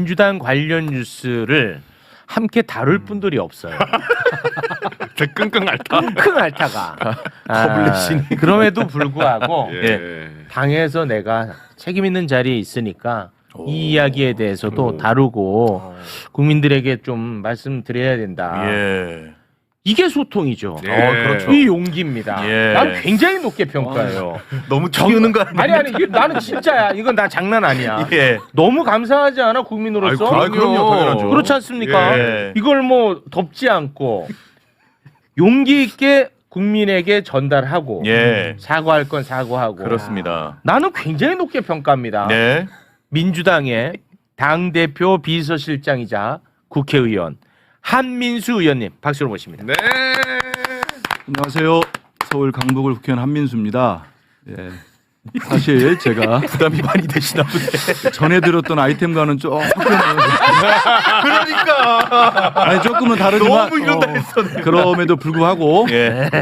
민주당 관련 뉴스를 함께 다룰 분들이 없어요. 끙끙 앓다. 끙끙 앓다가. 그럼에도 불구하고 당에서 내가 책임 있는 자리에 있으니까 이 이야기에 대해서도 다루고 국민들에게 좀 말씀드려야 된다. 이게 소통이죠. 그렇죠. 이 용기입니다. 난 굉장히 높게 평가해요. 너무 키우는 거 아니야? 아니 이게 나는 진짜야. 이건 나 장난 아니야. 너무 감사하지 않아 국민으로서? 그럼요, 당연하죠. 그렇지 않습니까? 이걸 뭐 덮지 않고 용기 있게 국민에게 전달하고 사과할 건 사과하고. 그렇습니다. 나는 굉장히 높게 평가합니다. 민주당의 당대표 비서실장이자 국회의원 한민수 의원님 박수로 모십니다. 네. 안녕하세요. 서울 강북을 국회의원 한민수입니다. 사실 제가 부담이 많이 되시나 보네. 전에 들었던 아이템과는 조금 그러니까. 아니 조금은 다르지만 너무 이런다 했어. 그럼에도 불구하고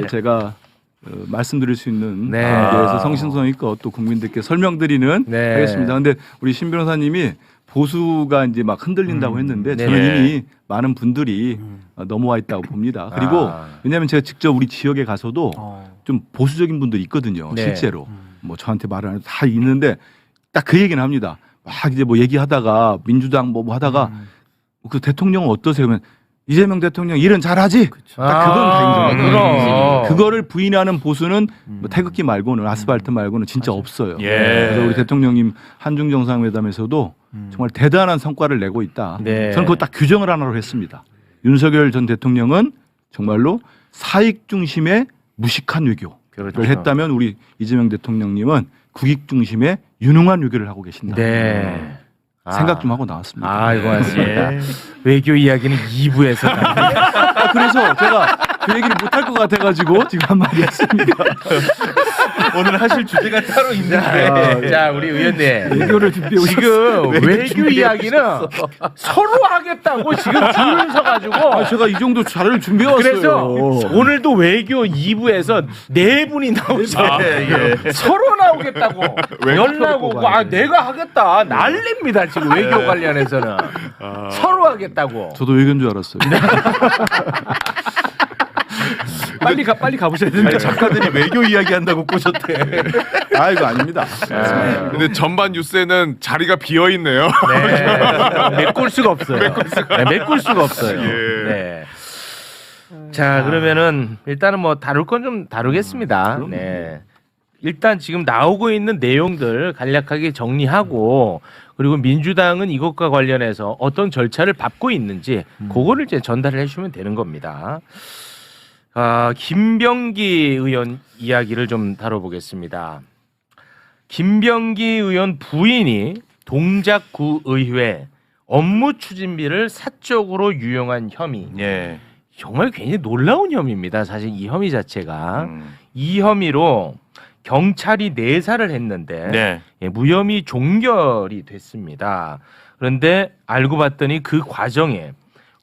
제가 말씀드릴 수 있는 대해서 성신성의껏 또 국민들께 설명드리는 하겠습니다. 근데 우리 신 변호사님이 보수가 이제 막 흔들린다고 했는데 저는 이미 많은 분들이 넘어와 있다고 봅니다. 그리고 왜냐하면 제가 직접 우리 지역에 가서도 좀 보수적인 분들이 있거든요. 실제로 뭐 저한테 말을 안 해도 다 있는데 딱 그 얘기는 합니다. 막 이제 뭐 얘기하다가 민주당 뭐 하다가 그 대통령은 어떠세요? 그러면 이재명 대통령 일은 잘하지. 딱 그건 다 인정해요. 그거를 부인하는 보수는 뭐 태극기 말고는 아스팔트 말고는 진짜 없어요. 그래서 우리 대통령님 한중 정상회담에서도 정말 대단한 성과를 내고 있다. 저는 그거 딱 규정을 하나로 했습니다. 윤석열 전 대통령은 정말로 사익 중심의 무식한 외교를 했다면 우리 이재명 대통령님은 국익 중심의 유능한 외교를 하고 계신다. 생각 좀 하고 나왔습니다. 이거 맞습니다. 외교 이야기는 2부에서. 그래서 제가 그 얘기를 못할 것 같아가지고 지금 한마디 했습니다. 오늘 하실 주제가 따로 있는데. 자, 우리 의원님. 외교를 준비해 지금 외교 이야기는 서로 하겠다고 지금 줄 서가지고. 제가 이 정도 자료를 준비해 왔어요. 그래서 오늘도 외교 2부에서 4분이 나오잖아요. 서로 나오겠다고 연락 오고 내가 하겠다 난립니다 지금 외교 관련해서는. 서로 하겠다고. 저도 외교인 줄 알았어요. 빨리 가보셔야 되는데. 작가들이 외교 이야기 한다고 꼬셨대. 이거 아닙니다. 근데 전반 뉴스에는 자리가 비어 있네요. 메꿀 수가 없어요. 메꿀 수가 없어요. 자, 그러면은 일단은 뭐 다룰 건 좀 다루겠습니다. 일단 지금 나오고 있는 내용들 간략하게 정리하고 그리고 민주당은 이것과 관련해서 어떤 절차를 밟고 있는지 그거를 이제 전달을 해주면 되는 겁니다. 김병기 의원 이야기를 좀 다뤄보겠습니다. 김병기 의원 부인이 동작구의회 업무 추진비를 사적으로 유용한 혐의. 정말 굉장히 놀라운 혐의입니다. 사실 이 혐의 자체가. 이 혐의로 경찰이 내사를 했는데 무혐의 종결이 됐습니다. 그런데 알고 봤더니 그 과정에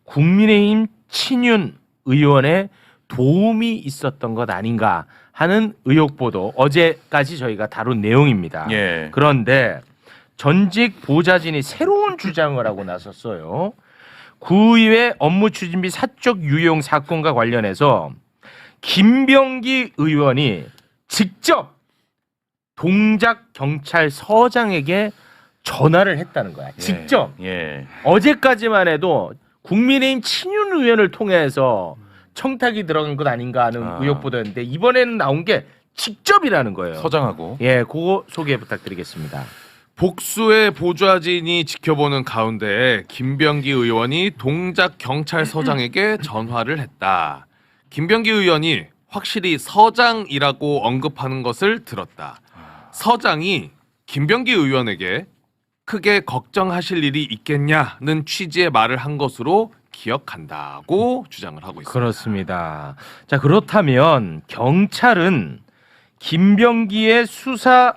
국민의힘 친윤 의원의 도움이 있었던 것 아닌가 하는 의혹 보도 어제까지 저희가 다룬 내용입니다. 그런데 전직 보좌진이 새로운 주장을 하고 나섰어요. 구의회 업무 추진비 사적 유용 사건과 관련해서 김병기 의원이 직접 동작 경찰서장에게 전화를 했다는 거야. 직접. 어제까지만 해도 국민의힘 친윤 의원을 통해서 청탁이 들어간 것 아닌가 하는 의혹 보도였는데 이번에는 나온 게 직접이라는 거예요. 서장하고. 그거 소개 부탁드리겠습니다. 복수의 보좌진이 지켜보는 가운데 김병기 의원이 동작 경찰서장에게 전화를 했다. 김병기 의원이 확실히 서장이라고 언급하는 것을 들었다. 서장이 김병기 의원에게 크게 걱정하실 일이 있겠냐는 취지의 말을 한 것으로 기억한다고 주장을 하고 있습니다. 그렇습니다. 자, 그렇다면 경찰은 김병기의 수사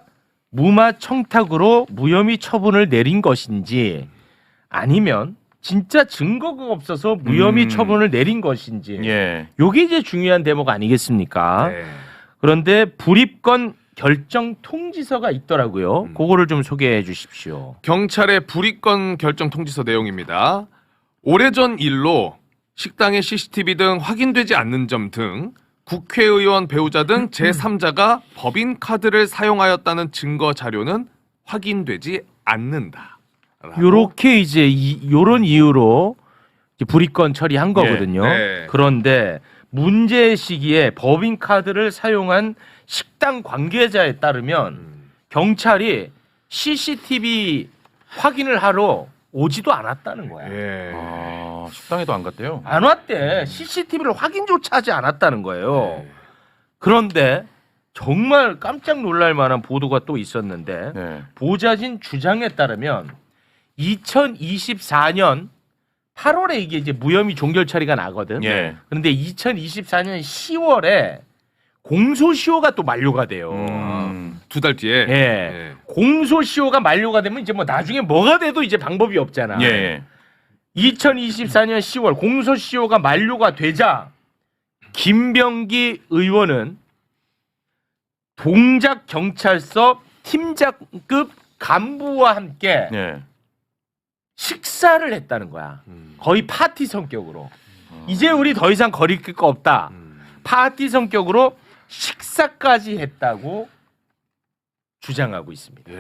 무마 청탁으로 무혐의 처분을 내린 것인지 아니면 진짜 증거가 없어서 무혐의 처분을 내린 것인지 이게 이제 중요한 대목 아니겠습니까? 그런데 불입건 결정 통지서가 있더라고요. 그거를 좀 소개해 주십시오. 경찰의 불이건 결정 통지서 내용입니다. 오래전 일로 식당의 CCTV 등 확인되지 않는 점 등 국회의원 배우자 등 제3자가 법인카드를 사용하였다는 증거 자료는 확인되지 않는다. 요렇게 이제 요런 이유로 이제 불이건 처리한 거거든요. 네. 그런데 문제 시기에 법인카드를 사용한 식당 관계자에 따르면 경찰이 CCTV 확인을 하러 오지도 않았다는 거야. 예. 아, 식당에도 안 갔대요. 안 왔대. CCTV를 확인조차 하지 않았다는 거예요. 그런데 정말 깜짝 놀랄 만한 보도가 또 있었는데 네. 보좌진 주장에 따르면 2024년 8월에 이게 이제 무혐의 종결 처리가 나거든. 예. 그런데 2024년 10월에 공소시효가 또 만료가 돼요. 2달 뒤에. 예. 공소시효가 만료가 되면 이제 뭐 나중에 뭐가 돼도 이제 방법이 없잖아. 예. 2024년 10월 공소시효가 만료가 되자 김병기 의원은 동작경찰서 팀장급 간부와 함께 예. 식사를 했다는 거야. 거의 파티 성격으로. 이제 우리 더 이상 거리낄 거 없다. 파티 성격으로 식사까지 했다고 주장하고 있습니다.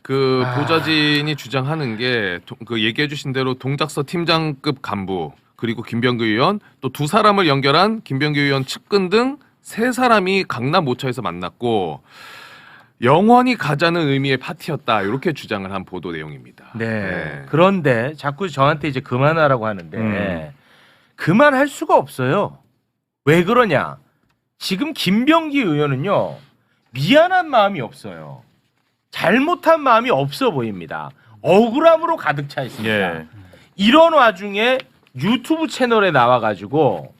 그 보좌진이 주장하는 게 그 얘기해 주신 대로 동작서 팀장급 간부 그리고 김병규 의원 또 두 사람을 연결한 김병규 의원 측근 등 세 사람이 강남 모처에서 만났고 영원히 가자는 의미의 파티였다 이렇게 주장을 한 보도 내용입니다. 네. 그런데 자꾸 저한테 이제 그만하라고 하는데 그만할 수가 없어요. 왜 그러냐? 지금 김병기 의원은요 미안한 마음이 없어요. 잘못한 마음이 없어 보입니다. 억울함으로 가득 차 있습니다. 예. 이런 와중에 유튜브 채널에 나와가지고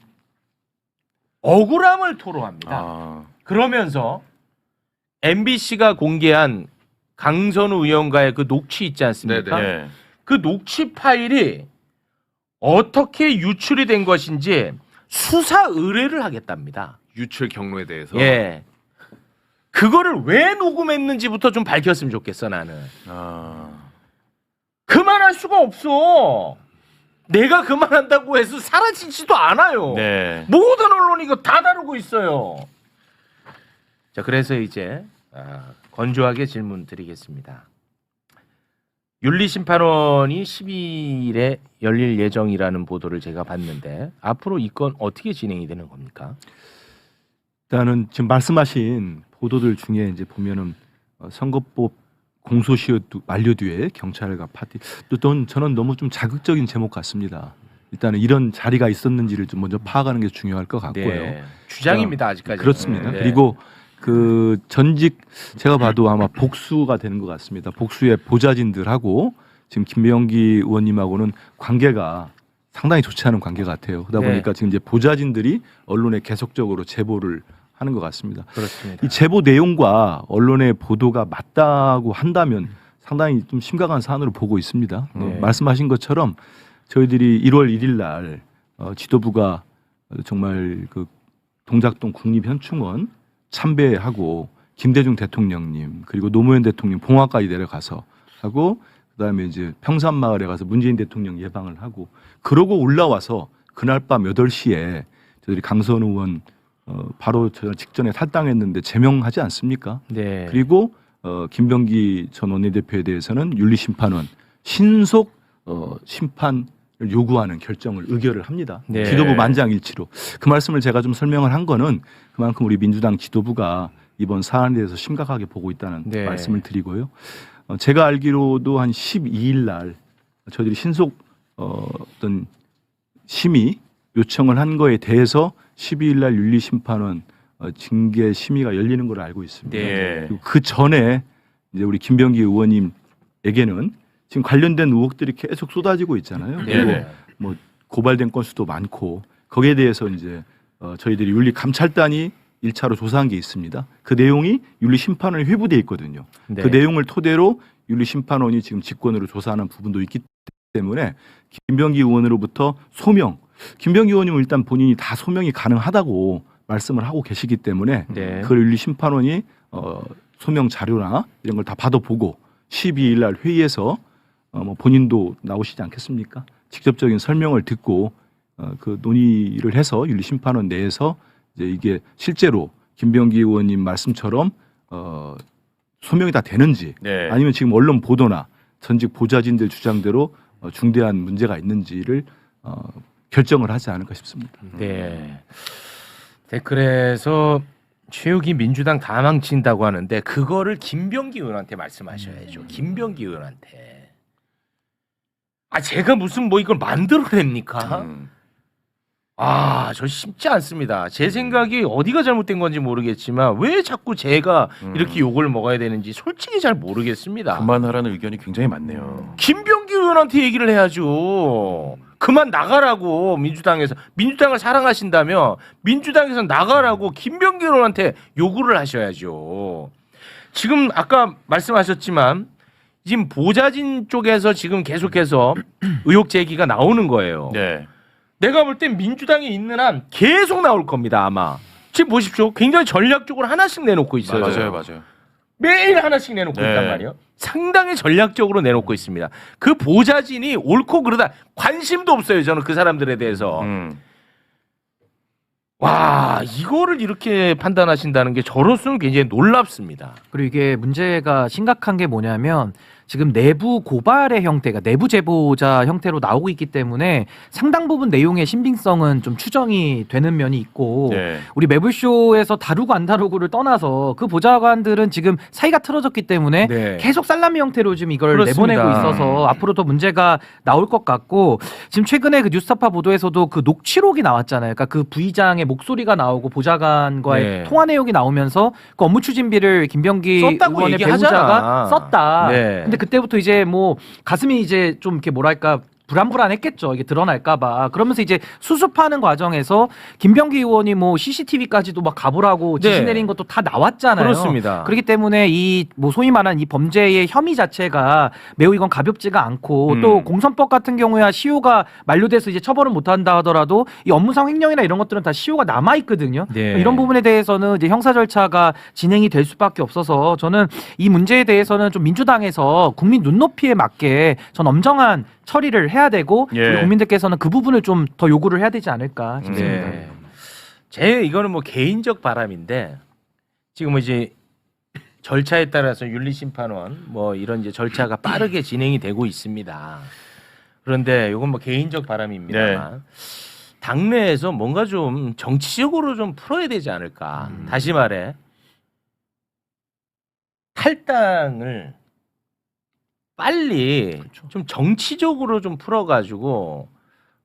억울함을 토로합니다. 아. 그러면서 MBC가 공개한 강선우 의원과의 그 녹취 있지 않습니까? 예. 그 녹취 파일이 어떻게 유출이 된 것인지 수사 의뢰를 하겠답니다. 유출 경로에 대해서. 예. 그거를 왜 녹음했는지부터 좀 밝혔으면 좋겠어 나는. 아. 그만할 수가 없어. 내가 그만한다고 해서 사라지지도 않아요. 네. 모든 언론이 이거 다 다루고 있어요. 자, 그래서 이제 건조하게 질문 드리겠습니다. 윤리심판원이 12일에 열릴 예정이라는 보도를 제가 봤는데 앞으로 이 건 어떻게 진행이 되는 겁니까? 일단은 지금 말씀하신 보도들 중에 이제 보면은 선거법 공소시효 만료 뒤에 경찰과 파티 또 저는 너무 좀 자극적인 제목 같습니다. 일단은 이런 자리가 있었는지를 좀 먼저 파악하는 게 중요할 것 같고요. 네. 주장입니다 아직까지. 그렇습니다. 네. 그리고 그 전직 제가 봐도 아마 복수가 되는 것 같습니다. 복수의 보좌진들하고 지금 김병기 의원님하고는 관계가 상당히 좋지 않은 관계 같아요. 그러다 네. 보니까 지금 이제 보좌진들이 언론에 계속적으로 제보를 하는 것 같습니다. 그렇습니다. 이 제보 내용과 언론의 보도가 맞다고 한다면 상당히 좀 심각한 사안으로 보고 있습니다. 네. 말씀하신 것처럼 저희들이 1월 1일 날 지도부가 정말 그 동작동 국립현충원 참배하고 김대중 대통령님 그리고 노무현 대통령 봉화까지 내려가서 하고 그다음에 이제 평산마을에 가서 문재인 대통령 예방을 하고 그러고 올라와서 그날 밤 8시에 저희들이 강선우 의원 바로 저 직전에 탈당했는데 제명하지 않습니까? 네. 그리고 김병기 전 원내대표에 대해서는 윤리심판원 신속 심판을 요구하는 결정을 의결을 합니다. 네. 지도부 만장일치로. 그 말씀을 제가 좀 설명을 한 거는 그만큼 우리 민주당 지도부가 이번 사안에 대해서 심각하게 보고 있다는 네. 말씀을 드리고요. 제가 알기로도 한 12일 날 저희들이 신속 어떤 심의 요청을 한 거에 대해서 12일 날 윤리심판원 징계 심의가 열리는 걸로 알고 있습니다. 네. 그리고 그 전에 이제 우리 김병기 의원님에게는 지금 관련된 의혹들이 계속 쏟아지고 있잖아요. 네. 그리고 뭐 고발된 건수도 많고 거기에 대해서 이제 저희들이 윤리감찰단이 1차로 조사한 게 있습니다. 그 내용이 윤리심판원에 회부돼 있거든요. 네. 그 내용을 토대로 윤리심판원이 지금 직권으로 조사하는 부분도 있기 때문에 김병기 의원으로부터 소명 김병기 의원님은 일단 본인이 다 소명이 가능하다고 말씀을 하고 계시기 때문에 네. 그걸 윤리심판원이 소명 자료나 이런 걸 다 받아보고 12일 날 회의에서 뭐 본인도 나오시지 않겠습니까? 직접적인 설명을 듣고 그 논의를 해서 윤리심판원 내에서 이제 이게 실제로 김병기 의원님 말씀처럼 소명이 다 되는지 네. 아니면 지금 언론 보도나 전직 보좌진들 주장대로 중대한 문제가 있는지를 결정을 하지 않을까 싶습니다. 네. 댓글에서 최욱이 민주당 다 망친다고 하는데 그거를 김병기 의원한테 말씀하셔야죠. 김병기 의원한테. 아 제가 무슨 뭐 이걸 만들어냅니까? 아, 저 쉽지 않습니다. 제 생각이 어디가 잘못된 건지 모르겠지만 왜 자꾸 제가 이렇게 욕을 먹어야 되는지 솔직히 잘 모르겠습니다. 그만하라는 의견이 굉장히 많네요. 김병기 의원한테 얘기를 해야죠. 그만 나가라고 민주당을 사랑하신다며 민주당에서 나가라고 김병기 의원한테 요구를 하셔야죠. 지금 아까 말씀하셨지만 지금 보좌진 쪽에서 지금 계속해서 의혹 제기가 나오는 거예요. 네. 내가 볼 땐 민주당에 있는 한 계속 나올 겁니다 아마. 지금 보십시오. 굉장히 전략적으로 하나씩 내놓고 있어요. 맞아요. 매일 하나씩 내놓고 네. 있단 말이에요. 상당히 전략적으로 내놓고 있습니다. 그 보좌진이 옳고 그르다 관심도 없어요. 저는 그 사람들에 대해서. 와 이거를 이렇게 판단하신다는 게 저로서는 굉장히 놀랍습니다. 그리고 이게 문제가 심각한 게 뭐냐면 지금 내부 고발의 형태가 내부 제보자 형태로 나오고 있기 때문에 상당 부분 내용의 신빙성은 좀 추정이 되는 면이 있고 네. 우리 매불쇼에서 다루고 안 다루고를 떠나서 그 보좌관들은 지금 사이가 틀어졌기 때문에 네. 계속 살라미 형태로 지금 이걸 그렇습니다. 내보내고 있어서 앞으로 더 문제가 나올 것 같고 지금 최근에 그 뉴스타파 보도에서도 그 녹취록이 나왔잖아요. 그러니까 그 부의장의 목소리가 나오고 보좌관과의 네. 통화 내용이 나오면서 그 업무 추진비를 김병기 썼다고 의원의 얘기하잖아. 배우자가 썼다. 네. 근데 그때부터 이제 뭐 가슴이 이제 좀 이렇게 뭐랄까 불안불안했겠죠. 이게 드러날까봐. 그러면서 이제 수습하는 과정에서 김병기 의원이 뭐 CCTV까지도 막 가보라고 지시 네. 내린 것도 다 나왔잖아요. 그렇습니다. 그렇기 때문에 이 뭐 소위 말하는 이 범죄의 혐의 자체가 매우 이건 가볍지가 않고 또 공선법 같은 경우야 시효가 만료돼서 이제 처벌은 못한다 하더라도 이 업무상 횡령이나 이런 것들은 다 시효가 남아 있거든요. 네. 이런 부분에 대해서는 이제 형사 절차가 진행이 될 수밖에 없어서 저는 이 문제에 대해서는 좀 민주당에서 국민 눈높이에 맞게 전 엄정한 처리를 해야 되고 예. 우리 국민들께서는 그 부분을 좀 더 요구를 해야 되지 않을까 싶습니다. 네. 제 이거는 뭐 개인적 바람인데 지금 이제 절차에 따라서 윤리심판원 뭐 이런 이제 절차가 빠르게 진행이 되고 있습니다. 그런데 이건 뭐 개인적 바람입니다만 당내에서 뭔가 좀 정치적으로 좀 풀어야 되지 않을까. 다시 말해 탈당을 빨리 좀 정치적으로 좀 풀어가지고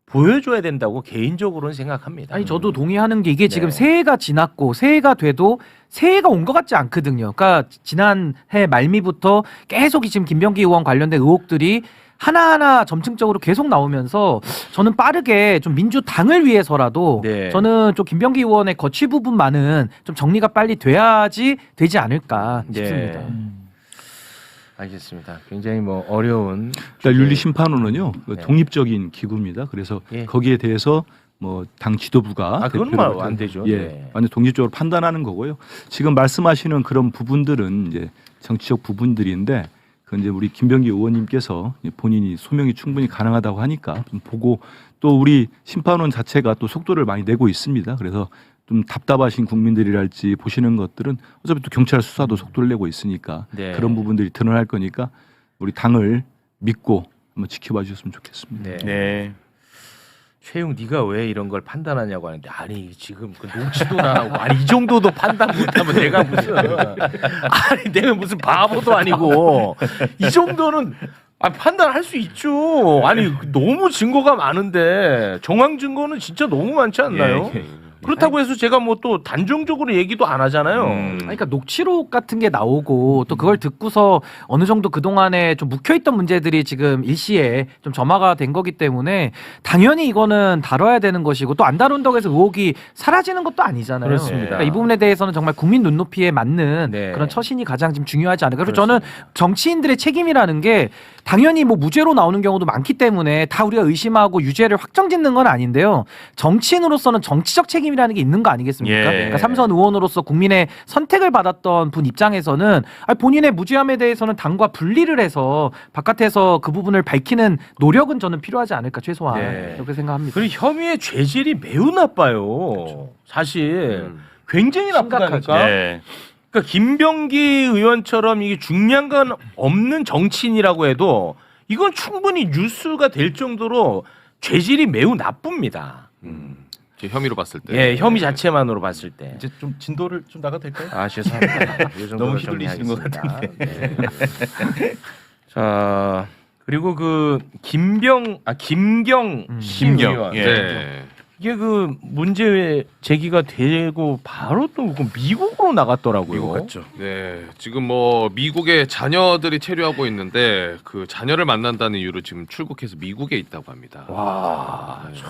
보여줘야 된다고 개인적으로는 생각합니다. 아니 저도 동의하는 게 이게 지금 네. 새해가 지났고 새해가 돼도 새해가 온 것 같지 않거든요. 그러니까 지난해 말미부터 계속 지금 김병기 의원 관련된 의혹들이 하나하나 점층적으로 계속 나오면서 저는 빠르게 좀 민주당을 위해서라도 네. 저는 좀 김병기 의원의 거취 부분만은 좀 정리가 빨리 돼야지 되지 않을까 싶습니다. 네. 알겠습니다. 굉장히 뭐 어려운 일단 윤리심판원은요 네. 독립적인 기구입니다. 그래서 예. 거기에 대해서 뭐 당 지도부가 그건 대표로 뭐 안 되죠. 예, 네. 완전 독립적으로 판단하는 거고요. 지금 말씀하시는 그런 부분들은 이제 정치적 부분들인데 그 이제 우리 김병기 의원님께서 본인이 소명이 충분히 가능하다고 하니까 좀 보고 또 우리 심판원 자체가 또 속도를 많이 내고 있습니다. 그래서 좀 답답하신 국민들이랄지 보시는 것들은 어차피 또 경찰 수사도 속도를 내고 있으니까 네. 그런 부분들이 드러날 거니까 우리 당을 믿고 한번 지켜봐 주셨으면 좋겠습니다. 네. 네. 최용 네가 왜 이런 걸 판단하냐고 하는데 아니 지금 그 녹취도 나오고 아니 이 정도도 판단 못하면 내가 무슨 아니 내가 무슨 바보도 아니고 이 정도는 판단할 수 있죠. 아니 너무 증거가 많은데 정황 증거는 진짜 너무 많지 않나요? 예. 그렇다고 해서 제가 뭐 또 단정적으로 얘기도 안 하잖아요. 아니, 그러니까 녹취록 같은 게 나오고 또 그걸 듣고서 어느 정도 그동안에 좀 묵혀있던 문제들이 지금 일시에 좀 점화가 된 거기 때문에 당연히 이거는 다뤄야 되는 것이고 또 안 다룬다고 해서 의혹이 사라지는 것도 아니잖아요. 그렇습니다. 그러니까 이 부분에 대해서는 정말 국민 눈높이에 맞는 네. 그런 처신이 가장 지금 중요하지 않을까. 그리고 저는 정치인들의 책임이라는 게 당연히 뭐 무죄로 나오는 경우도 많기 때문에 다 우리가 의심하고 유죄를 확정짓는 건 아닌데요. 정치인으로서는 정치적 책임이 책임이라는 게 있는 거 아니겠습니까? 예. 그러니까 삼선 의원으로서 국민의 선택을 받았던 분 입장에서는 본인의 무죄함에 대해서는 당과 분리를 해서 바깥에서 그 부분을 밝히는 노력은 저는 필요하지 않을까 최소한 네. 그렇게 생각합니다. 그리고 혐의의 죄질이 매우 나빠요. 사실 굉장히 나쁘다니까. 네. 그러니까 김병기 의원처럼 이게 중량감 없는 정치인이라고 해도 이건 충분히 뉴스가 될 정도로 죄질이 매우 나쁩니다. 제 혐의로 봤을 때. 예, 혐의 자체만으로 봤을 때. 이제 좀 진도를 좀 나가도 될까요? 아, 죄송합니다. 이 정도로 너무 휘둘리시는 것 정리하겠습니다. 네. 자, 그리고 그 김경 심의원. 예. 네. 이게 그 문제 제기가 되고 바로 또 미국으로 나갔더라고요. 미국 갔죠. 네, 지금 뭐 미국의 자녀들이 체류하고 있는데 그 자녀를 만난다는 이유로 지금 출국해서 미국에 있다고 합니다. 와, 네. 참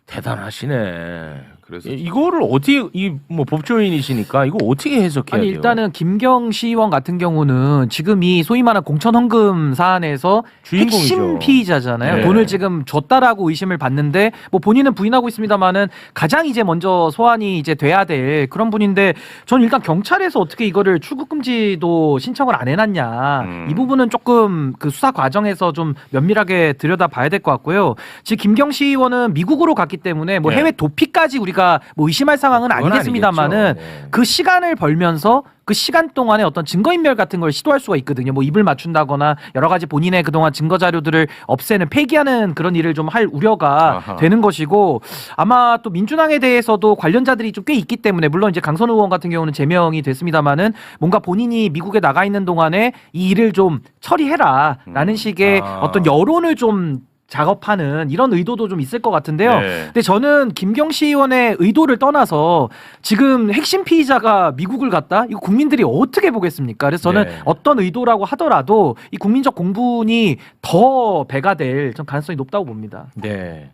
대단하시네. 그래서 이거를 어떻게 이 뭐 법조인이시니까 이거 어떻게 해석해야 아니 돼요? 일단은 김경 시의원 같은 경우는 지금 이 소위 말하는 공천 헌금 사안에서 주인공이죠. 핵심 피의자잖아요. 네. 돈을 지금 줬다라고 의심을 받는데 뭐 본인은 부인하고 있습니다만은 가장 이제 먼저 소환이 이제 돼야 될 그런 분인데 저는 일단 경찰에서 어떻게 이거를 출국 금지도 신청을 안 해놨냐 이 부분은 조금 그 수사 과정에서 좀 면밀하게 들여다봐야 될 것 같고요. 지금 김경 시의원은 미국으로 갔기 때문에 뭐 네. 해외 도피까지 우리가 뭐 의심할 상황은 그건 아니겠습니다만은 아니겠죠. 네. 그 시간을 벌면서 그 시간 동안에 어떤 증거인멸 같은 걸 시도할 수가 있거든요. 뭐 입을 맞춘다거나 여러 가지 본인의 그동안 증거 자료들을 없애는 폐기하는 그런 일을 좀 할 우려가 아하. 되는 것이고 아마 또 민주당에 대해서도 관련자들이 좀 꽤 있기 때문에 물론 이제 강선 의원 같은 경우는 제명이 됐습니다만은 뭔가 본인이 미국에 나가 있는 동안에 이 일을 좀 처리해라라는 식의 어떤 여론을 좀 작업하는 이런 의도도 좀 있을 것 같은데요. 네. 근데 저는 김경시 의원의 의도를 떠나서 지금 핵심 피의자가 미국을 갔다? 이거 국민들이 어떻게 보겠습니까? 그래서 저는 네. 어떤 의도라고 하더라도 이 국민적 공분이 더 배가 될 좀 가능성이 높다고 봅니다. 네.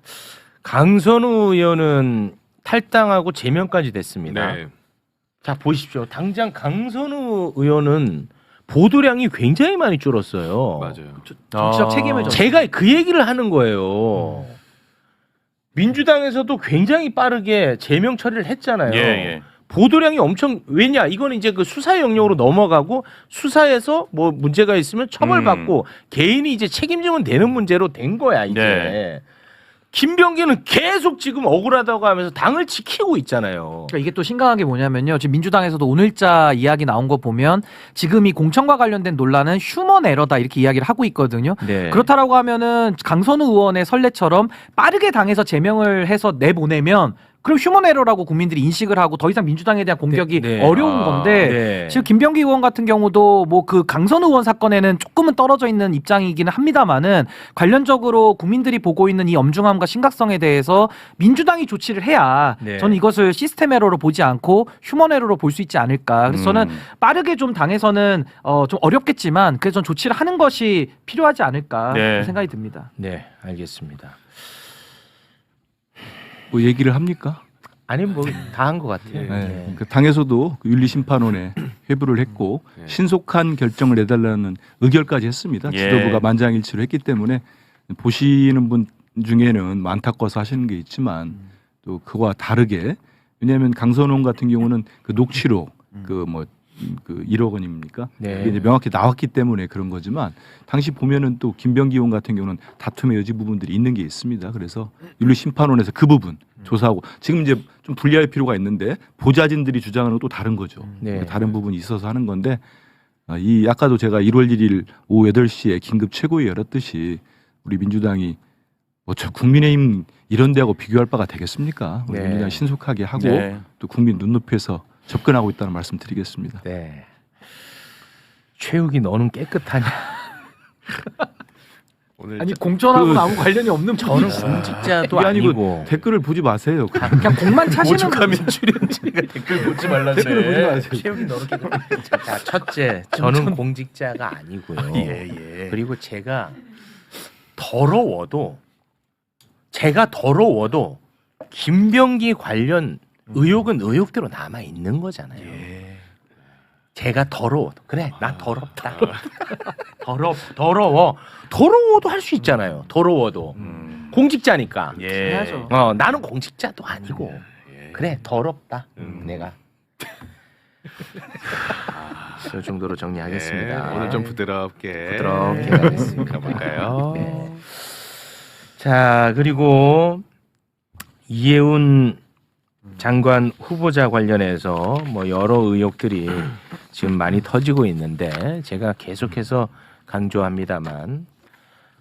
강선우 의원은 탈당하고 제명까지 됐습니다. 네. 자, 보십시오. 당장 강선우 의원은 보도량이 굉장히 많이 줄었어요. 맞아요. 정치적 책임을 져. 제가 그 얘기를 하는 거예요. 민주당에서도 굉장히 빠르게 제명 처리를 했잖아요. 예, 예. 보도량이 엄청 왜냐 이거는 이제 그 수사 영역으로 넘어가고 수사에서 뭐 문제가 있으면 처벌받고 개인이 이제 책임지면 되는 문제로 된 거야 이제. 네. 김병기는 계속 지금 억울하다고 하면서 당을 지키고 있잖아요. 그러니까 이게 또 심각한 게 뭐냐면요. 지금 민주당에서도 오늘자 이야기 나온 거 보면 지금 이 공천과 관련된 논란은 휴먼 에러다 이렇게 이야기를 하고 있거든요. 네. 그렇다라고 하면은 강선우 의원의 선례처럼 빠르게 당에서 제명을 해서 내보내면 그럼 휴먼 에러라고 국민들이 인식을 하고 더 이상 민주당에 대한 공격이 네. 어려운 아, 건데 네. 지금 김병기 의원 같은 경우도 뭐 그 강선우 의원 사건에는 조금은 떨어져 있는 입장이기는 합니다만은 관련적으로 국민들이 보고 있는 이 엄중함과 심각성에 대해서 민주당이 조치를 해야 네. 저는 이것을 시스템 에러로 보지 않고 휴먼 에러로 볼 수 있지 않을까. 그래서 저는 빠르게 좀 당에서는 좀 어렵겠지만 그래서 전 조치를 하는 것이 필요하지 않을까 네. 생각이 듭니다. 네, 알겠습니다. 뭐 얘기를 합니까? 아니 뭐 다 한 것 같아요. 네. 네. 그 당에서도 그 윤리심판원에 회부를 했고 네. 신속한 결정을 내달라는 의결까지 했습니다. 예. 지도부가 만장일치로 했기 때문에 보시는 분 중에는 안타까워서 하시는 게 있지만 또 그와 다르게 왜냐하면 강선홍 같은 경우는 그 녹취록 그 1억 원입니까? 네. 그게 이제 명확히 나왔기 때문에 그런 거지만 당시 보면은 또 김병기 의원 같은 경우는 다툼의 여지 부분들이 있는 게 있습니다. 그래서 윤리심판원에서 그 부분 조사하고 지금 이제 좀 분리할 필요가 있는데 보좌진들이 주장하는 건 또 다른 거죠. 네. 다른 부분이 있어서 하는 건데 이 아까도 제가 1월 1일 오후 8시에 긴급 최고위 열었듯이 우리 민주당이 뭐 저 국민의힘 이런 데하고 비교할 바가 되겠습니까? 우리 네. 민주당 신속하게 하고 네. 또 국민 눈높이에서 접근하고 있다는 말씀 드리겠습니다. 네. 최욱이 너는 깨끗하냐? 오늘 아니 공천하고는 그- 아무 관련이 없는 저는 분이죠. 공직자도 그게 아니고 아니고 댓글을 보지 마세요. 그냥 공만 차시는 분. 출연진이가 댓글 보지 말라 댓글을 보지 마세요. 최욱이 너는 깨끗하냐? 자, 첫째, 저는 공직자가 아니고요. 예. 그리고 제가 더러워도 김병기 관련 의혹은 의혹대로 남아 있는 거잖아요. 제가 더러워도 그래 나 더럽다. 더러워도 할 수 있잖아요. 더러워도 공직자니까. 예. 해야죠. 나는 공직자도 아니고 그래 더럽다. 내가. 이 정도로 정리하겠습니다. 오늘 좀 부드럽게 가겠습니다. 가볼까요? 네. 자, 그리고 이해운 장관 후보자 관련해서 뭐 여러 의혹들이 지금 많이 터지고 있는데 제가 계속해서 강조합니다만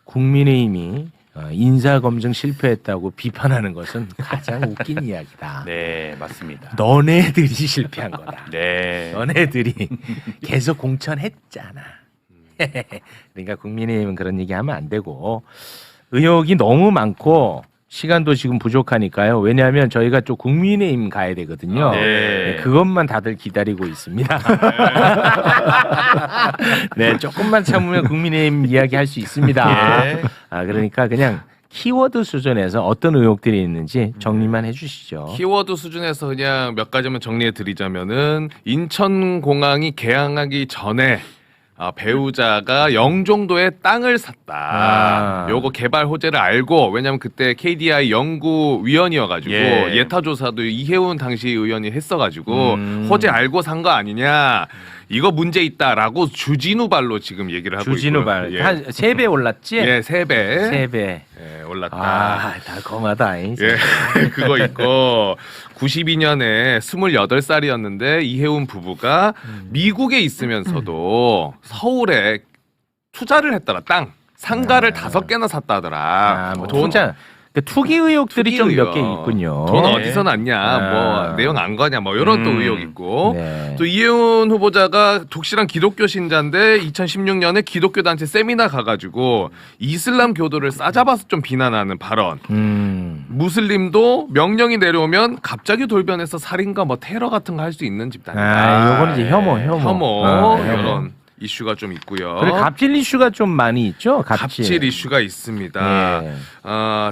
국민의힘이 인사검증 실패했다고 비판하는 것은 가장 웃긴 이야기다. 네, 맞습니다. 너네들이 실패한 거다. 네. 너네들이 계속 공천했잖아. 그러니까 국민의힘은 그런 얘기하면 안 되고 의혹이 너무 많고 시간도 지금 부족하니까요. 왜냐하면 저희가 또 국민의힘 가야 되거든요. 네. 그것만 다들 기다리고 있습니다. 네, 조금만 참으면 국민의힘 이야기할 수 있습니다. 예. 그러니까 그냥 키워드 수준에서 어떤 의혹들이 있는지 정리만 해주시죠. 키워드 수준에서 그냥 몇 가지만 정리해 드리자면은 인천공항이 개항하기 전에 배우자가 영종도에 땅을 샀다. 요거 개발 호재를 알고 왜냐면 그때 KDI 연구위원이어가지고 예. 예타조사도 이해운 당시 의원이 했어가지고 호재 알고 산 거 아니냐. 이거 문제 있다라고 주진우발로 지금 얘기를 하고 주진우발 있고요. 한 3배 올랐지? 예, 3배. 3배. 예, 올랐다. 달콤하다. 예, 그거 있고 92년에 28살이었는데 이해운 부부가 미국에 있으면서도 서울에 투자를 했더라. 땅 상가를 5개나 샀다더라. 뭐 돈 투자 투기 의혹들이 투기 좀 몇 의혹. 개 있군요. 돈 어디서 났냐, 뭐 내용 안 거냐, 뭐 이런 또 의혹 있고 또 이해운 후보자가 독실한 기독교 신자인데 2016년에 기독교 단체 세미나 가가지고 이슬람 교도를 싸잡아서 좀 비난하는 발언. 무슬림도 명령이 내려오면 갑자기 돌변해서 살인과 뭐 테러 같은 거 할 수 있는 집단이다. 요거는 이제 혐오. 이런 이슈가 좀 있고요. 그리고 갑질 이슈가 좀 많이 있죠. 갑질 이슈가 있습니다. 예.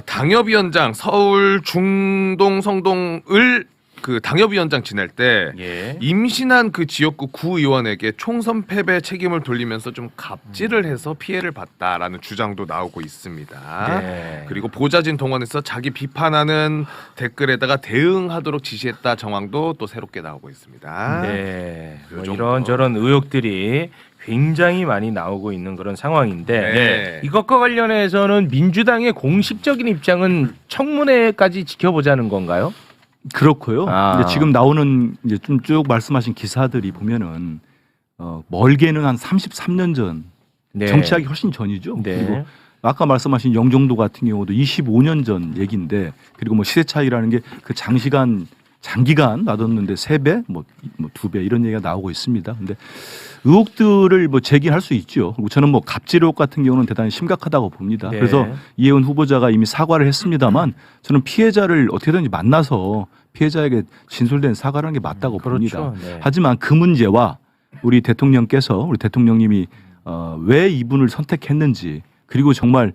당협위원장 서울 중동 성동을 그 당협위원장 지낼 때 예. 임신한 그 지역구 구의원에게 총선 패배 책임을 돌리면서 좀 갑질을 해서 피해를 봤다라는 주장도 나오고 있습니다. 네. 그리고 보좌진 동원해서 자기 비판하는 댓글에다가 대응하도록 지시했다 정황도 또 새롭게 나오고 있습니다. 네. 요 뭐 정도. 이런저런 의혹들이 굉장히 많이 나오고 있는 그런 상황인데 네. 이것과 관련해서는 민주당의 공식적인 입장은 청문회까지 지켜보자는 건가요? 그렇고요. 근데 지금 나오는 이제 좀 쭉 말씀하신 기사들이 보면은 멀게는 한 33년 전 네. 정치하기 훨씬 전이죠. 네. 그리고 아까 말씀하신 영종도 같은 경우도 25년 전 얘기인데 그리고 뭐 시대 차이라는 게 그 장기간 놔뒀는데 3배, 뭐 2배 이런 얘기가 나오고 있습니다. 근데 의혹들을 뭐 제기할 수 있죠. 그리고 저는 뭐 갑질 의혹 같은 경우는 대단히 심각하다고 봅니다. 네. 그래서 이해운 후보자가 이미 사과를 했습니다만 저는 피해자를 어떻게든지 만나서 피해자에게 진솔된 사과를 하는 게 맞다고 봅니다. 네. 하지만 그 문제와 우리 대통령님이 왜 이분을 선택했는지 그리고 정말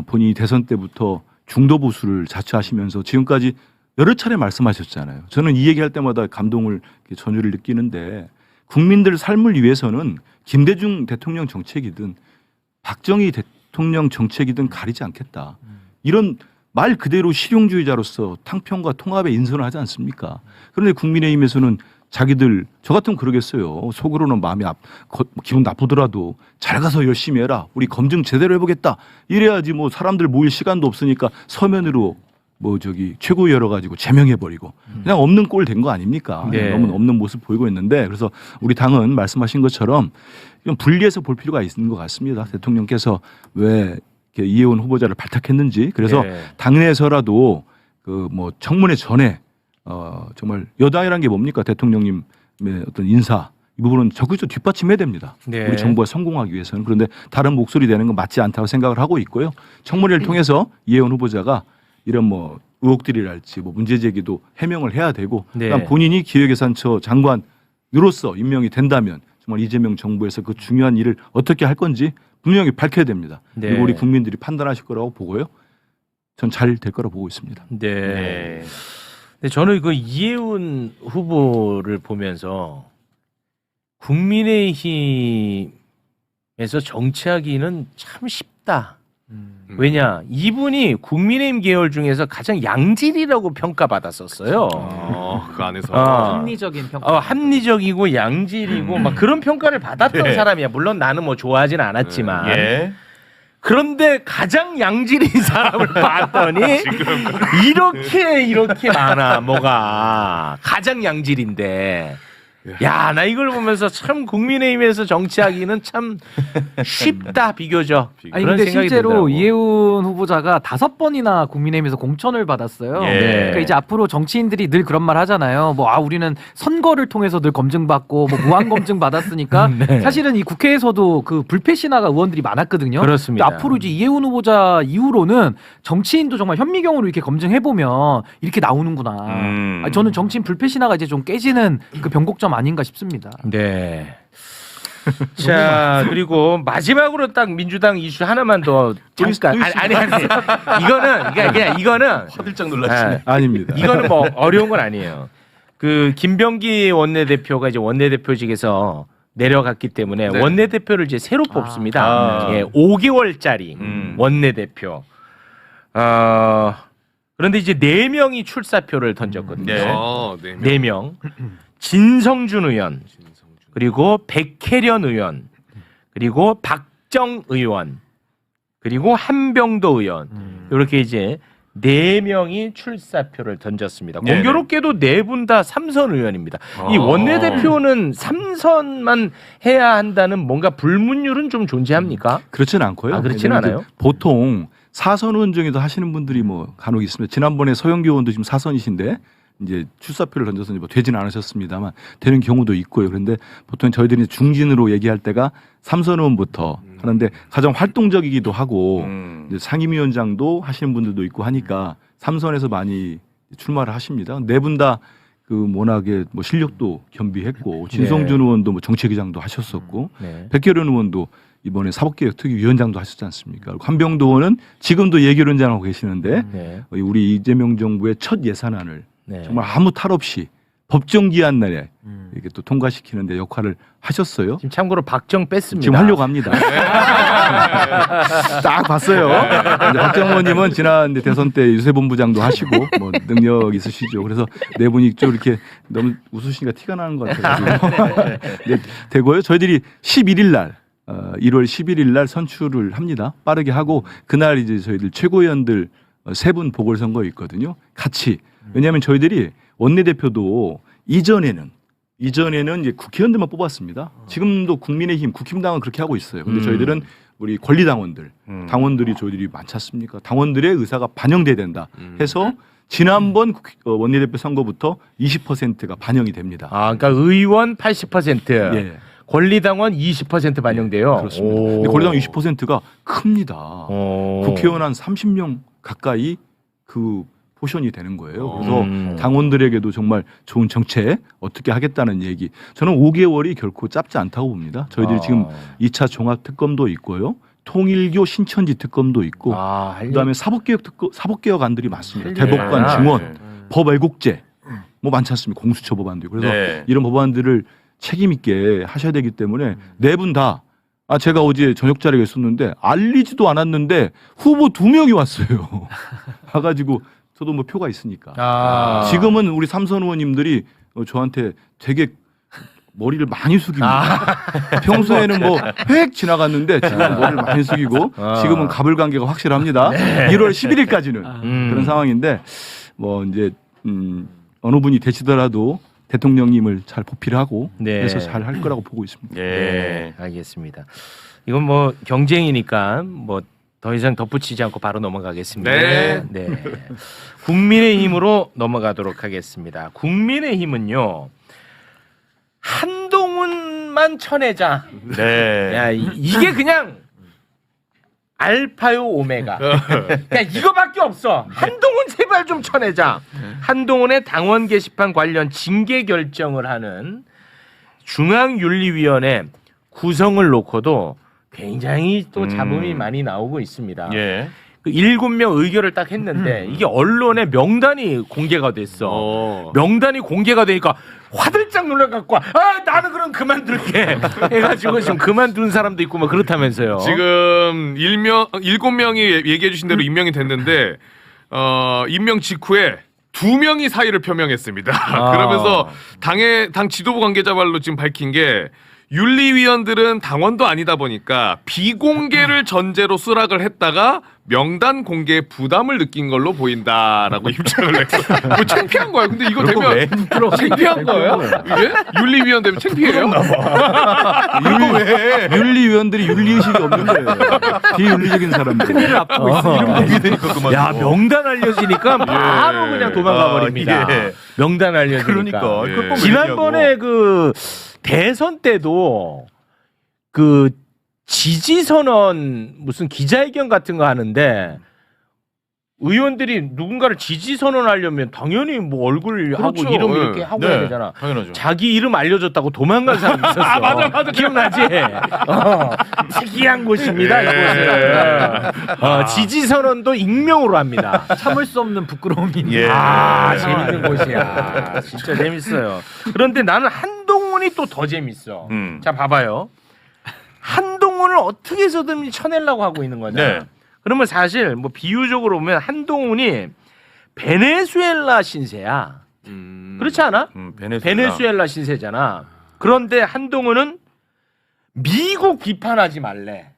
본인이 대선 때부터 중도 보수를 자처하시면서 지금까지 여러 차례 말씀하셨잖아요. 저는 이 얘기할 때마다 감동을 전율을 느끼는데 국민들 삶을 위해서는 김대중 대통령 정책이든 박정희 대통령 정책이든 가리지 않겠다. 이런 말 그대로 실용주의자로서 탕평과 통합에 인선을 하지 않습니까? 그런데 국민의힘에서는 자기들 저 같으면 그러겠어요. 속으로는 마음이 기분 나쁘더라도 잘 가서 열심히 해라. 우리 검증 제대로 해보겠다. 이래야지 뭐 사람들 모일 시간도 없으니까 서면으로 최고 열어가지고 제명해버리고 그냥 없는 꼴 된 거 아닙니까? 네. 너무 없는 모습 보이고 있는데 그래서 우리 당은 말씀하신 것처럼 좀 분리해서 볼 필요가 있는 것 같습니다. 대통령께서 왜 이렇게 이해운 후보자를 발탁했는지 그래서 네. 당내에서라도 그 뭐 청문회 전에 정말 여당이란 게 뭡니까? 대통령님의 어떤 인사 이 부분은 적극적으로 뒷받침해야 됩니다. 네. 우리 정부가 성공하기 위해서는. 그런데 다른 목소리 내는 건 맞지 않다고 생각을 하고 있고요. 청문회를 통해서 이해운 후보자가 이런 뭐 의혹들이랄지 뭐 문제 제기도 해명을 해야 되고 네. 그다음 본인이 기획예산처 장관으로서 임명이 된다면 정말 이재명 정부에서 그 중요한 일을 어떻게 할 건지 분명히 밝혀야 됩니다. 네. 그리고 우리 국민들이 판단하실 거라고 보고요. 전 잘 될 거라고 보고 있습니다. 네. 근데 저는 그 이해운 후보를 보면서 국민의힘에서 정치하기는 참 쉽다. 왜냐 이분이 국민의힘 계열 중에서 가장 양질이라고 평가받았었어요. 그 안에서 합리적인 평가. 합리적이고 양질이고 막 그런 평가를 받았던 사람이야. 물론 나는 뭐 좋아하진 않았지만. 예. 그런데 가장 양질인 사람을 봤더니 이렇게 많아. 뭐가 가장 양질인데. 야, 나 이걸 보면서 참 국민의힘에서 정치하기는 참 쉽다 비교적. 아니 그런 근데 생각이 실제로 들더라고. 이해운 후보자가 5번이나 국민의힘에서 공천을 받았어요. 예. 그러니까 이제 앞으로 정치인들이 늘 그런 말 하잖아요. 뭐 우리는 선거를 통해서 늘 검증받고 뭐 무한 검증 받았으니까 네. 사실은 이 국회에서도 그 불패 신화가 의원들이 많았거든요. 그렇습니다. 근데 앞으로 이제 이해운 후보자 이후로는 정치인도 정말 현미경으로 이렇게 검증해 보면 이렇게 나오는구나. 아니, 저는 정치인 불패 신화가 이제 좀 깨지는 그 변곡점 아닌가 싶습니다. 네. 자, 그리고 마지막으로 딱 민주당 이슈 하나만 더 잠깐. 아니. 이거는 그냥 이거는 화들짝 놀라시네. 아닙니다. 이거는 뭐 어려운 건 아니에요. 그 김병기 원내대표가 이제 원내대표직에서 내려갔기 때문에 네. 원내대표를 이제 새로 뽑습니다. 아. 예, 5개월짜리 원내대표. 그런데 이제 4명이 출사표를 던졌거든요. 네. 네. 4명. 진성준 의원, 그리고 백혜련 의원, 그리고 박정 의원, 그리고 한병도 의원. 이렇게 이제 4명이 출사표를 던졌습니다. 네네. 공교롭게도 4분 다 삼선 의원입니다. 이 아. 원내대표는 3선만 해야 한다는 뭔가 불문율은 좀 존재합니까? 그렇지는 않고요. 아, 그렇지는 왜냐면 않아요? 이제 보통 사선 의원 중에도 하시는 분들이 뭐 간혹 있습니다. 지난번에 서영교 의원도 지금 사선이신데 이제 출사표를 던져서 뭐 되지는 않으셨습니다만 되는 경우도 있고요. 그런데 보통 저희들이 중진으로 얘기할 때가 삼선 의원부터 하는데 가장 활동적이기도 하고 이제 상임위원장도 하시는 분들도 있고 하니까 삼선에서 많이 출마를 하십니다. 4분 다 그 워낙에 뭐 실력도 겸비했고 진성준 의원도 뭐 정책위장도 하셨었고 네. 백혜련 의원도 이번에 사법개혁 특위위원장도 하셨지 않습니까? 그리고 한병도 의원은 지금도 예결위원장하고 계시는데 네. 우리 이재명 정부의 첫 예산안을 네. 정말 아무 탈 없이 법정 기한 날에 이렇게 또 통과시키는데 역할을 하셨어요. 지금 참고로 박정 뺐습니다. 지금 하려고 합니다. 딱 봤어요. 이제 박정 의원님은 지난 대선 때 유세본부장도 하시고 뭐 능력 있으시죠. 그래서 네 분이 좀 이렇게 너무 웃으시니까 티가 나는 것 같아요. 네, 되고요. 저희들이 11일 날 1월 11일 날 선출을 합니다. 빠르게 하고 그날 이제 저희들 최고위원들 3분 보궐선거 있거든요. 같이. 왜냐하면 저희들이 원내대표도 이전에는 이제 국회의원들만 뽑았습니다. 지금도 국민의힘, 국힘당은 그렇게 하고 있어요. 근데 저희들은 우리 권리당원들, 당원들이 저희들이 많지 않습니까? 당원들의 의사가 반영돼야 된다 해서 지난번 원내대표 선거부터 20%가 반영이 됩니다. 아, 그러니까 의원 80%, 예. 권리당원 20% 반영돼요. 그렇습니다. 오. 근데 권리당원 20%가 큽니다. 오. 국회의원 한 30명 가까이 그 포션이 되는 거예요. 그래서 음. 당원들에게도 정말 좋은 정책 어떻게 하겠다는 얘기. 저는 5개월이 결코 짧지 않다고 봅니다. 저희들이 지금 2차 종합 특검도 있고요. 통일교 신천지 특검도 있고 그다음에 사법개혁안들이 많습니다. 할 일이 대법관 많아. 중원, 법애국제 뭐 많지 않습니까? 공수처 법안도 있고. 그래서 네. 이런 법안들을 책임 있게 하셔야 되기 때문에 4분 다 제가 어제 저녁 자리에 있었는데 알리지도 않았는데 후보 2명이 왔어요. 와가지고 저도 뭐 표가 있으니까. 지금은 우리 삼선 의원님들이 저한테 되게 머리를 많이 숙입니다. 평소에는 뭐 획 지나갔는데 지금 머리를 많이 숙이고 지금은 가불관계가 확실합니다. 1월 11일까지는 그런 상황인데 뭐 이제 어느 분이 되시더라도 대통령님을 잘 보필을 하고 네. 해서 잘 할 거라고 보고 있습니다. 네, 알겠습니다. 이건 뭐 경쟁이니까 뭐 더 이상 덧붙이지 않고 바로 넘어가겠습니다. 네. 국민의힘으로 넘어가도록 하겠습니다. 국민의힘은요. 한동훈만 쳐내자. 네. 야, 이게 그냥 알파요 오메가. 그러니까 이거밖에 없어. 한동훈 제발 좀 쳐내자. 한동훈의 당원 게시판 관련 징계 결정을 하는 중앙윤리위원회 구성을 놓고도 굉장히 또 잡음이 많이 나오고 있습니다. 예. 그 7명 의결을 딱 했는데 이게 언론에 명단이 공개가 됐어. 명단이 공개가 되니까 화들짝 놀라갖고 나는 그럼 그만둘게 해가지고 지금 그만둔 사람도 있고 뭐 그렇다면서요. 지금 7명이 얘기해 주신 대로 임명이 됐는데 임명 직후에 2명이 사의를 표명했습니다. 그러면서 당 지도부 관계자 말로 지금 밝힌 게 윤리위원들은 당원도 아니다 보니까 비공개를 전제로 수락을 했다가 명단 공개에 부담을 느낀 걸로 보인다라고 입장을 냈어. 뭐 창피한 거야. 근데 이거 되면 창피한 거예요? 이게 윤리위원 되면 창피해요? 윤리위원들이 윤리의식이 없는 거예요. 비윤리적인 사람들. 큰일을 앞두고 있어. 이름 공개 되니까 그만. 야 명단 알려지니까 바로 그냥 도망가 버립니다. 이게. 명단 알려지니까. 그러니까. 예. 그걸 꼭 지난번에 왜냐고. 그 대선 때도 그 지지선언 무슨 기자회견 같은 거 하는데 의원들이 누군가를 지지선언하려면 당연히 뭐 얼굴 하고 그렇죠. 이름 네. 이렇게 하고 네, 해야 되잖아. 당연하죠. 자기 이름 알려줬다고 도망간 사람 있었어. 맞아. 기억나지? 특이한 곳입니다. 이곳은. 지지선언도 익명으로 합니다. 참을 수 없는 부끄러움이. 예. 재밌는 곳이야. 진짜 재밌어요. 그런데 나는 한동훈이 또 더 재밌어. 자, 봐봐요. 한동훈을 어떻게 해서든 쳐내려고 하고 있는 거잖아. 네. 그러면 사실 뭐 비유적으로 보면 한동훈이 베네수엘라 신세야. 그렇지 않아? 베네수엘라 신세잖아. 그런데 한동훈은 미국 비판하지 말래.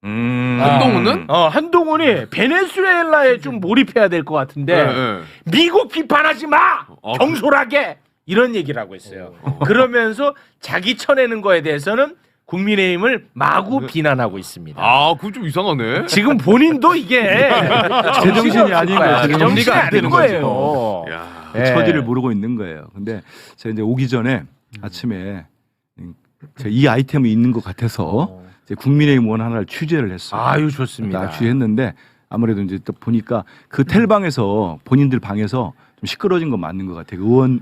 한동훈은? 한동훈이 베네수엘라에 좀 몰입해야 될 것 같은데 네. 미국 비판하지 마. 경솔하게 이런 얘기를 하고 있어요. 그러면서 자기 쳐내는 거에 대해서는 국민의힘을 마구 비난하고 있습니다. 그거 좀 이상하네. 지금 본인도 이게 제정신이 아닌 거예요. 제정신이 정리가 안 아닌 되는 거예요. 야. 예. 처지를 모르고 있는 거예요. 근데 제가 이제 오기 전에 아침에 제가 이 아이템이 있는 것 같아서 이제 국민의힘 의원 하나를 취재를 했어요. 아유 좋습니다. 취재했는데 아무래도 이제 또 보니까 그 텔방에서 본인들 방에서 좀 시끄러진 건 맞는 것 같아요. 의원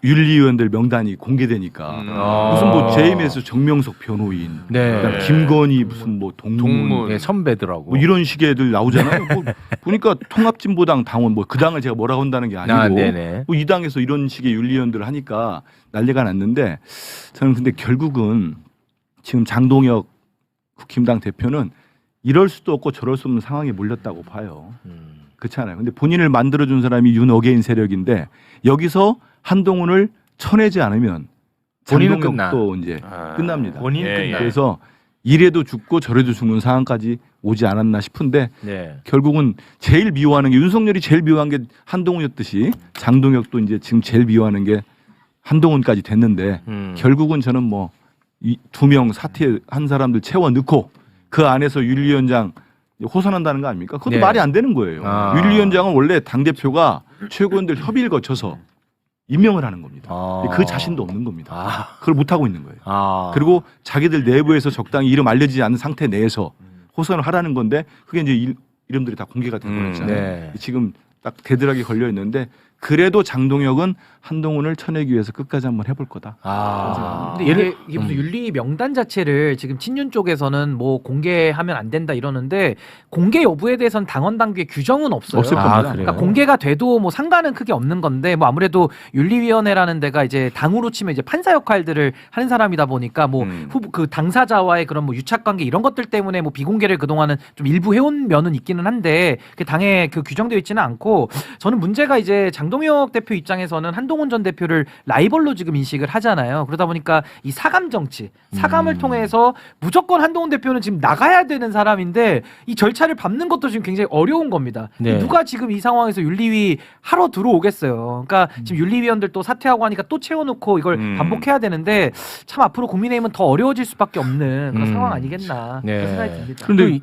윤리위원들 명단이 공개되니까 무슨 뭐 JMS 정명석 변호인, 네. 그다음에 김건희 무슨 뭐 동문, 네, 선배들하고 뭐 이런 식의 애들 나오잖아요. 뭐 보니까 통합진보당 당원 뭐 그 당을 제가 뭐라고 한다는 게 아니고 네네. 뭐 이 당에서 이런 식의 윤리위원들을 하니까 난리가 났는데 저는 근데 결국은 지금 장동혁 국힘당 대표는 이럴 수도 없고 저럴 수 없는 상황에 몰렸다고 봐요. 그렇잖아요. 근데 본인을 만들어준 사람이 윤어게인 세력인데 여기서 한동훈을 쳐내지 않으면 본인은 장동혁도 이제 끝납니다. 본인 끝나. 그래서 이래도 죽고 저래도 죽는 상황까지 오지 않았나 싶은데 네. 결국은 제일 미워하는 게 윤석열이 제일 미워한 게 한동훈이었듯이 장동혁도 이제 지금 제일 미워하는 게 한동훈까지 됐는데 결국은 저는 뭐 이 2명 사퇴한 사람들 채워 넣고 그 안에서 윤리위원장 호선한다는 거 아닙니까? 그것도 네. 말이 안 되는 거예요. 윤리위원장은 원래 당대표가 최고위원들 협의를 거쳐서 임명을 하는 겁니다. 그 자신도 없는 겁니다. 그걸 못하고 있는 거예요. 그리고 자기들 내부에서 적당히 이름 알려지지 않은 상태 내에서 호선을 하라는 건데 그게 이제 이름들이 다 공개가 된 거잖아요. 네. 지금 딱 대들하게 걸려 있는데 그래도 장동혁은 한동훈을 쳐내기 위해서 끝까지 한번 해볼 거다. 근데 이게 무슨 윤리 명단 자체를 지금 친윤 쪽에서는 뭐 공개하면 안 된다 이러는데 공개 여부에 대해서는 당원 당규에 규정은 없어요. 없을 겁니다. 그러니까 공개가 돼도 뭐 상관은 크게 없는 건데 뭐 아무래도 윤리위원회라는 데가 이제 당으로 치면 이제 판사 역할들을 하는 사람이다 보니까 뭐 후보 그 당사자와의 그런 뭐 유착 관계 이런 것들 때문에 뭐 비공개를 그동안은 좀 일부 해온 면은 있기는 한데 그 당에 그 규정되어 있지는 않고 저는 문제가 이제 장동혁 대표 입장에서는 한동훈 전 대표를 라이벌로 지금 인식을 하잖아요. 그러다 보니까 이 사감 정치, 사감을 통해서 무조건 한동훈 대표는 지금 나가야 되는 사람인데 이 절차를 밟는 것도 지금 굉장히 어려운 겁니다. 네. 누가 지금 이 상황에서 윤리위 하러 들어오겠어요. 그러니까 지금 윤리위원들 또 사퇴하고 하니까 또 채워놓고 이걸 반복해야 되는데 참 앞으로 국민의힘은 더 어려워질 수밖에 없는 그런 상황 아니겠나 네. 그런 생각이 듭니다. 그런데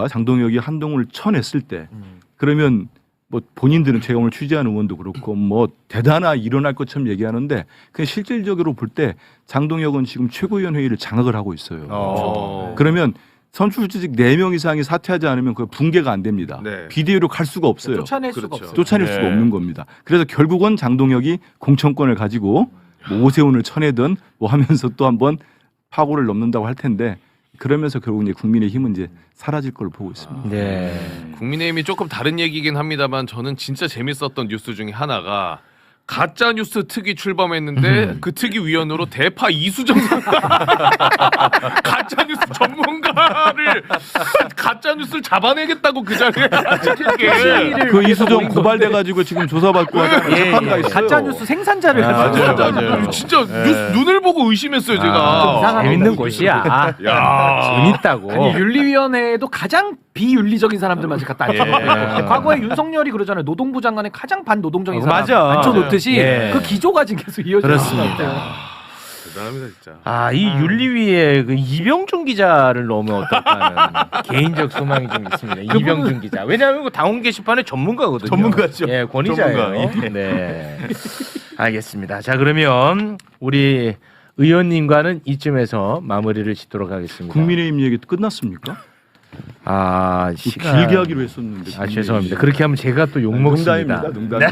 장동혁이 한동훈을 쳐냈을 때 그러면 뭐 본인들은 제가 오늘 취재한 의원도 그렇고 뭐 대단하 일어날 것처럼 얘기하는데 그 실질적으로 볼 때 장동혁은 지금 최고위원 회의를 장악을 하고 있어요. 그러면 선출직 4명 이상이 사퇴하지 않으면 그 붕괴가 안 됩니다. 네. 비대위로 갈 수가 없어요. 쫓아낼 수가 그렇죠. 없어요. 쫓아낼 수가 없는 겁니다. 그래서 결국은 장동혁이 공천권을 가지고 뭐 오세훈을 쳐내든 뭐 하면서 또 한번 파고를 넘는다고 할 텐데 그러면서 결국 이제 국민의힘은 이제 사라질 걸로 보고 있습니다. 네. 국민의힘이 조금 다른 얘기긴 합니다만 저는 진짜 재밌었던 뉴스 중에 하나가 가짜 뉴스 특위 출범했는데 그 특위 위원으로 대파 이수정 가짜 뉴스 전문가를 가짜 뉴스를 잡아내겠다고 그 자리에 그 이수정 고발돼가지고 지금 조사받고 하잖아요. 재판가 있어요. 가짜 뉴스 생산자를 맞아요. 진짜 뉴스 눈을 보고 의심했어요 제가. 이상합니다. 재밌는 곳이야. 야. 재밌다고. 아니 윤리위원회에도 가장 비윤리적인 사람들만 갖다 앉혀. 과거에 윤석열이 그러잖아요. 노동부 장관의 가장 반노동적인 사람 맞아. 앉혀놓듯이 예. 그 기조가 지금 계속 이어지고 그렇습니다. 있어요. 대단합니다 진짜. 아, 이 윤리위에 그 이병준 기자를 넣으면 어떨까 하는 개인적 소망이 좀 있습니다. 이병준 기자. 왜냐하면 그 당원 게시판의 전문가거든요. 전문가죠. 예, 권위자예요. 전문가. 네. 알겠습니다. 자, 그러면 우리 의원님과는 이쯤에서 마무리를 짓도록 하겠습니다. 국민의힘 얘기 끝났습니까? 아, 또 길게 하기로 했었는데. 아, 죄송합니다. 그렇게 하면 제가 또 욕먹습니다. 농담입니다.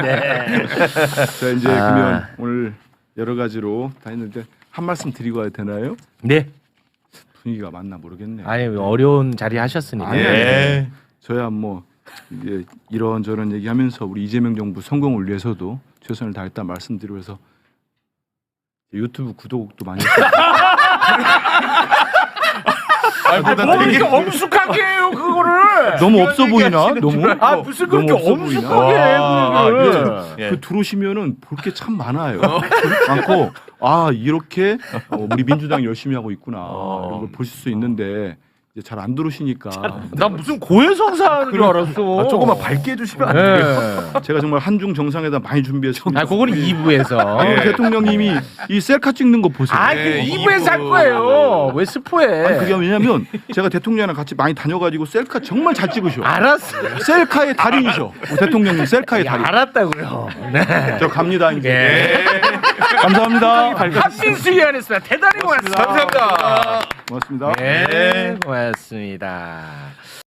네. 자 이제 그러면 오늘 여러 가지로 다 했는데 한 말씀 드리고 가야 되나요? 네. 분위기가 맞나 모르겠네요. 아니, 어려운 자리 하셨으니까. 아니, 예. 저야 뭐 이제 이런저런 얘기하면서 우리 이재명 정부 성공을 위해서도 최선을 다했다 말씀드리면서 유튜브 구독도 많이 했어요. 뭐 이렇게 엄숙하게 해요, 그거를. 너무 없어 보이나? 너무? 아, 무슨 그렇게 너무 없어 보이나? 엄숙하게 해, 그거를. 예. 그 들어오시면은 볼 게 참 많아요. 많고 아 이렇게 우리 민주당 열심히 하고 있구나 이런 걸 보실 수 있는데 이제 잘 안 들어오시니까 나 무슨 고해성사하는 줄 알았어. 조금만 밝게 해주시면 안 돼요? 네. 제가 정말 한중 정상회담 많이 준비했습니다. 아, 그거는 2부에서. 오늘 대통령님이 이 셀카 찍는 거 보세요. 아, 그 네, 2부에서 할 거예요. 왜 스포해? 아니, 그게 왜냐면 제가 대통령이랑 같이 많이 다녀가지고 셀카 정말 잘 찍으셔. 알았어. 셀카의 달인이셔. 우리 대통령님 셀카의 달인. 알았다고요. 네. 저 갑니다 이제. 예. 감사합니다. 한민수 위원했습니다. 대단히 고맙습니다. 감사합니다. 고맙습니다. 네, 고맙습니다.